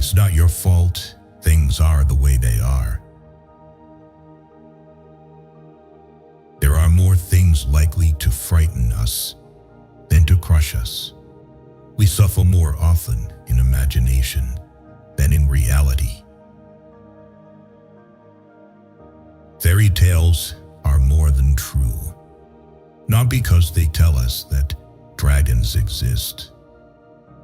It's not your fault. Things are the way they are. There are more things likely to frighten us than to crush us. We suffer more often in imagination than in reality. Fairy tales are more than true, not because they tell us that dragons exist,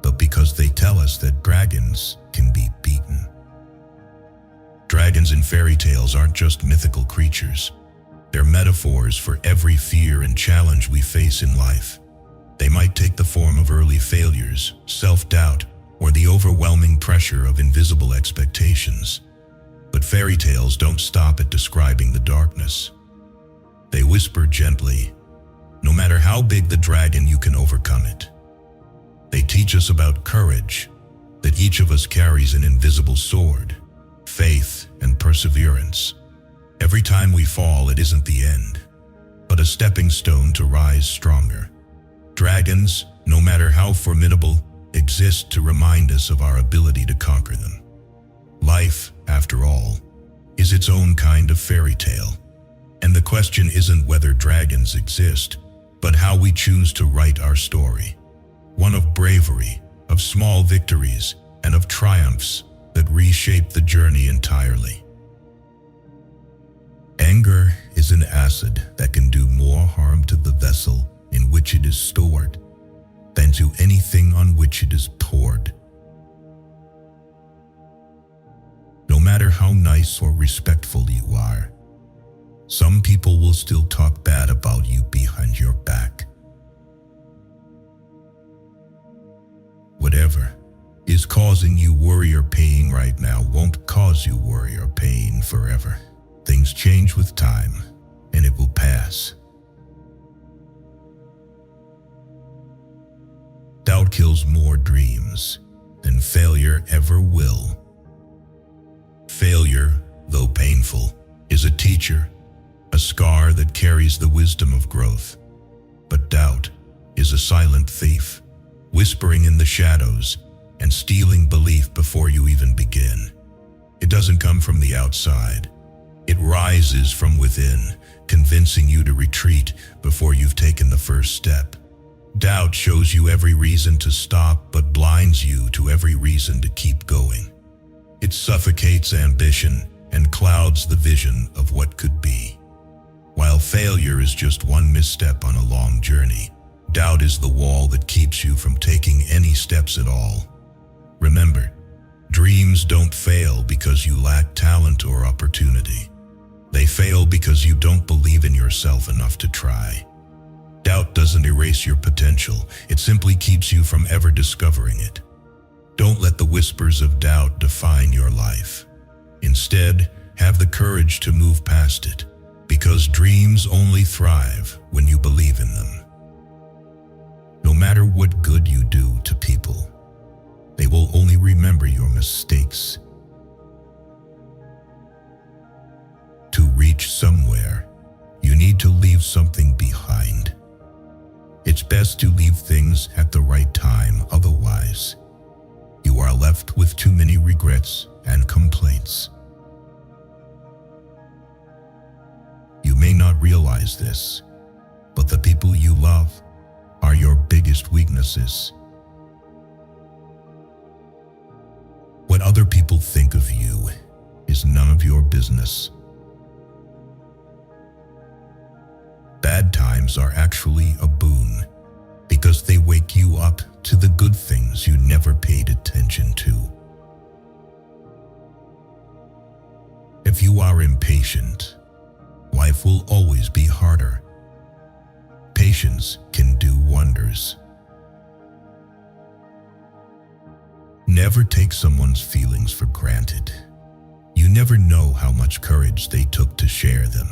but because they tell us that dragons can be beaten. Dragons in fairy tales aren't just mythical creatures. They're metaphors for every fear and challenge we face in life. They might take the form of early failures, self-doubt, or the overwhelming pressure of invisible expectations. But fairy tales don't stop at describing the darkness. They whisper gently, no matter how big the dragon, you can overcome it. They teach us about courage, that each of us carries an invisible sword, faith, and perseverance. Every time we fall, it isn't the end, but a stepping stone to rise stronger. Dragons, no matter how formidable, exist to remind us of our ability to conquer them. Life, after all, is its own kind of fairy tale. And the question isn't whether dragons exist, but how we choose to write our story. One of bravery, of small victories, and of triumphs that reshape the journey entirely. Anger is an acid that can do more harm to the vessel in which it is stored than to anything on which it is poured. No matter how nice or respectful you are, some people will still talk bad about you behind your back. Whatever is causing you worry or pain right now won't cause you worry or pain forever. Things change with time, and it will pass. Doubt kills more dreams than failure ever will. Failure, though painful, is a teacher, a scar that carries the wisdom of growth. But doubt is a silent thief, whispering in the shadows and stealing belief before you even begin. It doesn't come from the outside. It rises from within, convincing you to retreat before you've taken the first step. Doubt shows you every reason to stop, but blinds you to every reason to keep going. It suffocates ambition and clouds the vision of what could be. While failure is just one misstep on a long journey, doubt is the wall that keeps you from taking any steps at all. Remember, dreams don't fail because you lack talent or opportunity. They fail because you don't believe in yourself enough to try. Doubt doesn't erase your potential, it simply keeps you from ever discovering it. Don't let the whispers of doubt define your life. Instead, have the courage to move past it, because dreams only thrive when you believe in them. No matter what good you do to people, they will only remember your mistakes. To reach somewhere, you need to leave something behind. It's best to leave things at the right time, otherwise, you are left with too many regrets and complaints. You may not realize this, but the people you love are your biggest weaknesses. What other people think of you is none of your business. Bad times are actually a boon because they wake you up to the good things you never paid attention to. If you are impatient, life will always be harder. Patience can do wonders. Never take someone's feelings for granted. You never know how much courage they took to share them.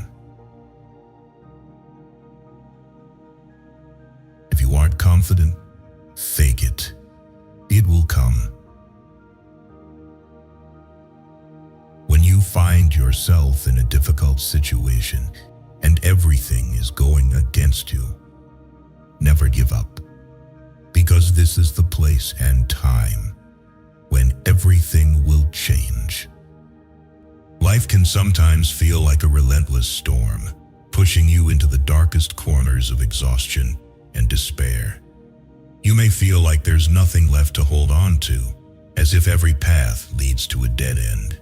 If you aren't confident, fake it. It will come. When you find yourself in a difficult situation and everything is going against you, never give up, because this is the place and time when everything will change. Life can sometimes feel like a relentless storm, pushing you into the darkest corners of exhaustion and despair. You may feel like there's nothing left to hold on to, as if every path leads to a dead end.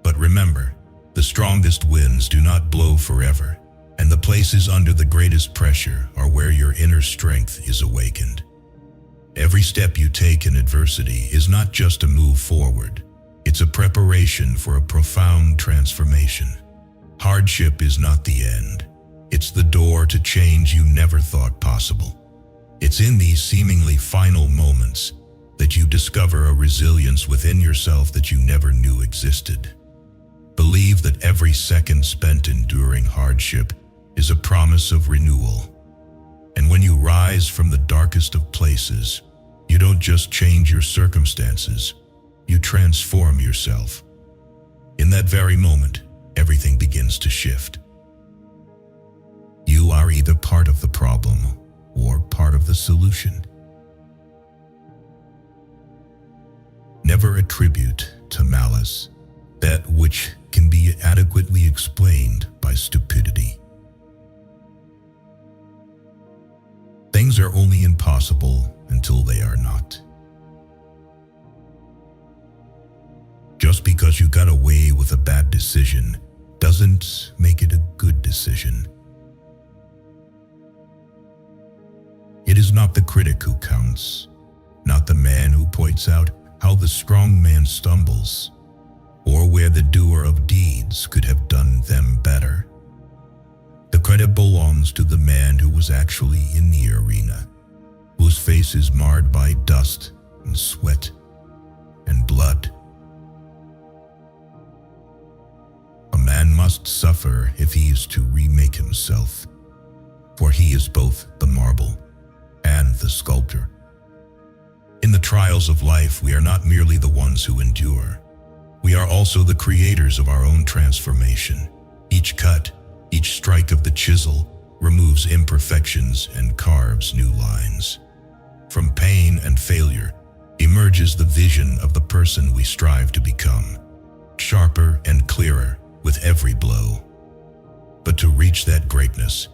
But remember, the strongest winds do not blow forever, and the places under the greatest pressure are where your inner strength is awakened. Every step you take in adversity is not just a move forward, it's a preparation for a profound transformation. Hardship is not the end, it's the door to change you never thought possible. It's in these seemingly final moments that you discover a resilience within yourself that you never knew existed. Believe that every second spent enduring hardship is a promise of renewal. And when you rise from the darkest of places, you don't just change your circumstances, you transform yourself. In that very moment, everything begins to shift. You are either part of the problem or part of the solution. Never attribute to malice that which can be adequately explained by stupidity. Things are only impossible until they are not. Just because you got away with a bad decision doesn't make it a good decision. It is not the critic who counts, not the man who points out how the strong man stumbles, or where the doer of deeds could have done them better. The credit belongs to the man who was actually in the arena, whose face is marred by dust and sweat and blood. A man must suffer if he is to remake himself, for he is both the marble and the sculptor. In the trials of life, we are not merely the ones who endure. We are also the creators of our own transformation. Each cut, each strike of the chisel removes imperfections and carves new lines. From pain and failure emerges the vision of the person we strive to become, sharper and clearer with every blow. But to reach that greatness,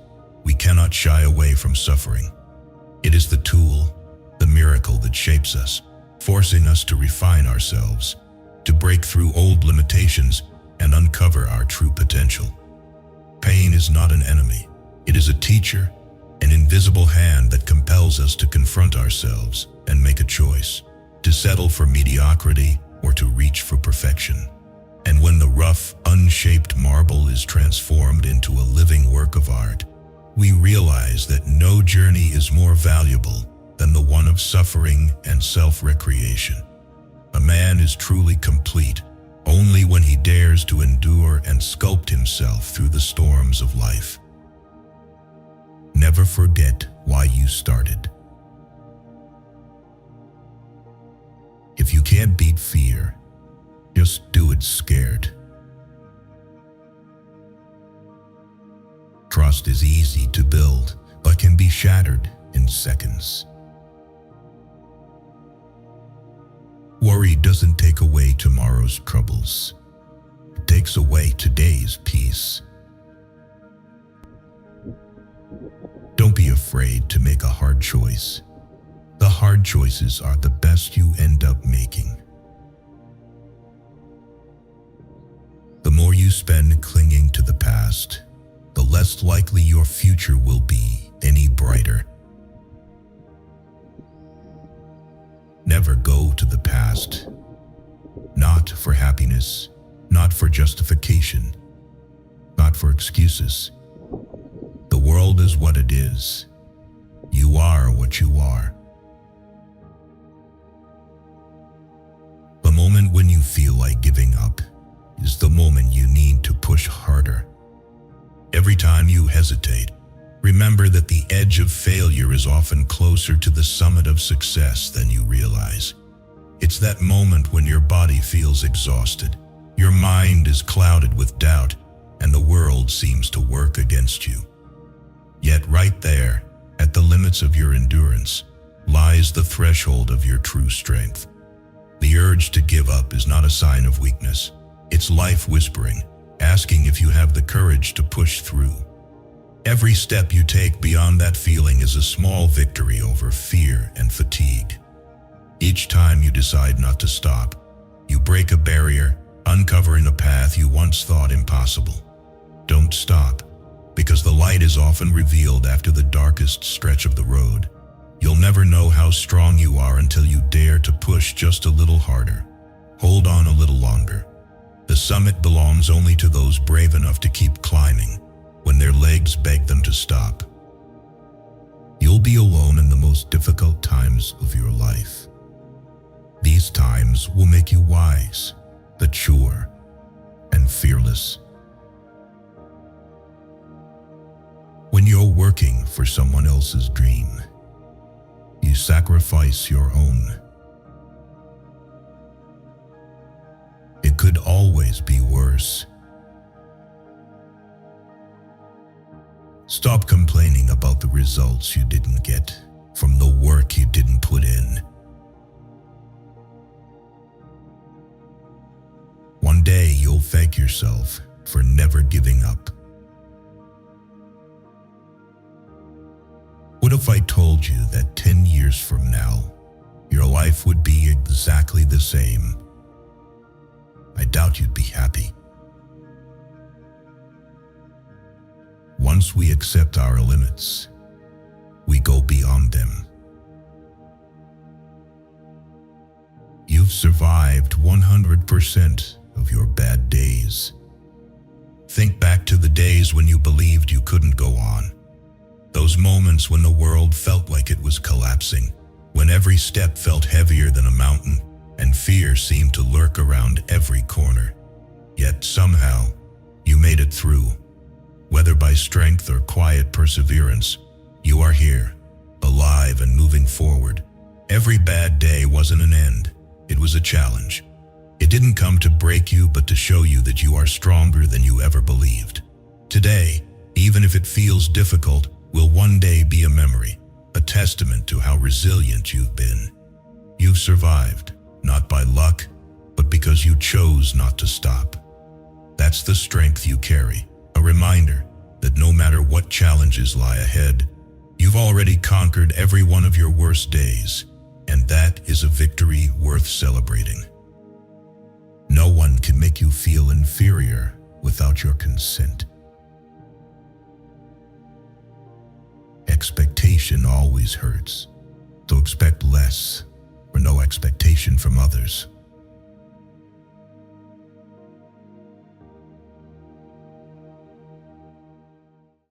we cannot shy away from suffering. It is the tool, the miracle that shapes us, forcing us to refine ourselves, to break through old limitations and uncover our true potential. Pain is not an enemy. It is a teacher, an invisible hand that compels us to confront ourselves and make a choice, to settle for mediocrity or to reach for perfection. And when the rough, unshaped marble is transformed into a living work of art, we realize that no journey is more valuable than the one of suffering and self-recreation. A man is truly complete only when he dares to endure and sculpt himself through the storms of life. Never forget why you started. If you can't beat fear, just do it scared. Trust is easy to build, but can be shattered in seconds. Worry doesn't take away tomorrow's troubles. It takes away today's peace. Don't be afraid to make a hard choice. The hard choices are the best you end up making. The more you spend clinging to the past, the less likely your future will be any brighter. Never go to the past. Not for happiness, not for justification, not for excuses. The world is what it is. You are what you are. The moment when you feel like giving up is the moment you need to push harder. Every time you hesitate, remember that the edge of failure is often closer to the summit of success than you realize. It's that moment when your body feels exhausted, your mind is clouded with doubt, and the world seems to work against you. Yet right there, at the limits of your endurance, lies the threshold of your true strength. The urge to give up is not a sign of weakness. It's life whispering, asking if you have the courage to push through. Every step you take beyond that feeling is a small victory over fear and fatigue. Each time you decide not to stop, you break a barrier, uncovering a path you once thought impossible. Don't stop, because the light is often revealed after the darkest stretch of the road. You'll never know how strong you are until you dare to push just a little harder. Hold on a little longer. The summit belongs only to those brave enough to keep climbing when their legs beg them to stop. You'll be alone in the most difficult times of your life. These times will make you wise, mature, and fearless. When you're working for someone else's dream, you sacrifice your own. It could always be worse. Stop complaining about the results you didn't get from the work you didn't put in. One day you'll thank yourself for never giving up. What if I told you that 10 years from now, your life would be exactly the same? I doubt you'd be happy. Once we accept our limits, we go beyond them. You've survived 100% of your bad days. Think back to the days when you believed you couldn't go on. Those moments when the world felt like it was collapsing, when every step felt heavier than a mountain, and fear seemed to lurk around every corner. Yet somehow, you made it through. Whether by strength or quiet perseverance, you are here, alive and moving forward. Every bad day wasn't an end. It was a challenge. It didn't come to break you, but to show you that you are stronger than you ever believed. Today, even if it feels difficult, will one day be a memory, a testament to how resilient you've been. You've survived, not by luck, but because you chose not to stop. That's the strength you carry, a reminder that no matter what challenges lie ahead, you've already conquered every one of your worst days, and that is a victory worth celebrating. No one can make you feel inferior without your consent. Expectation always hurts, so expect less or no expectation from others.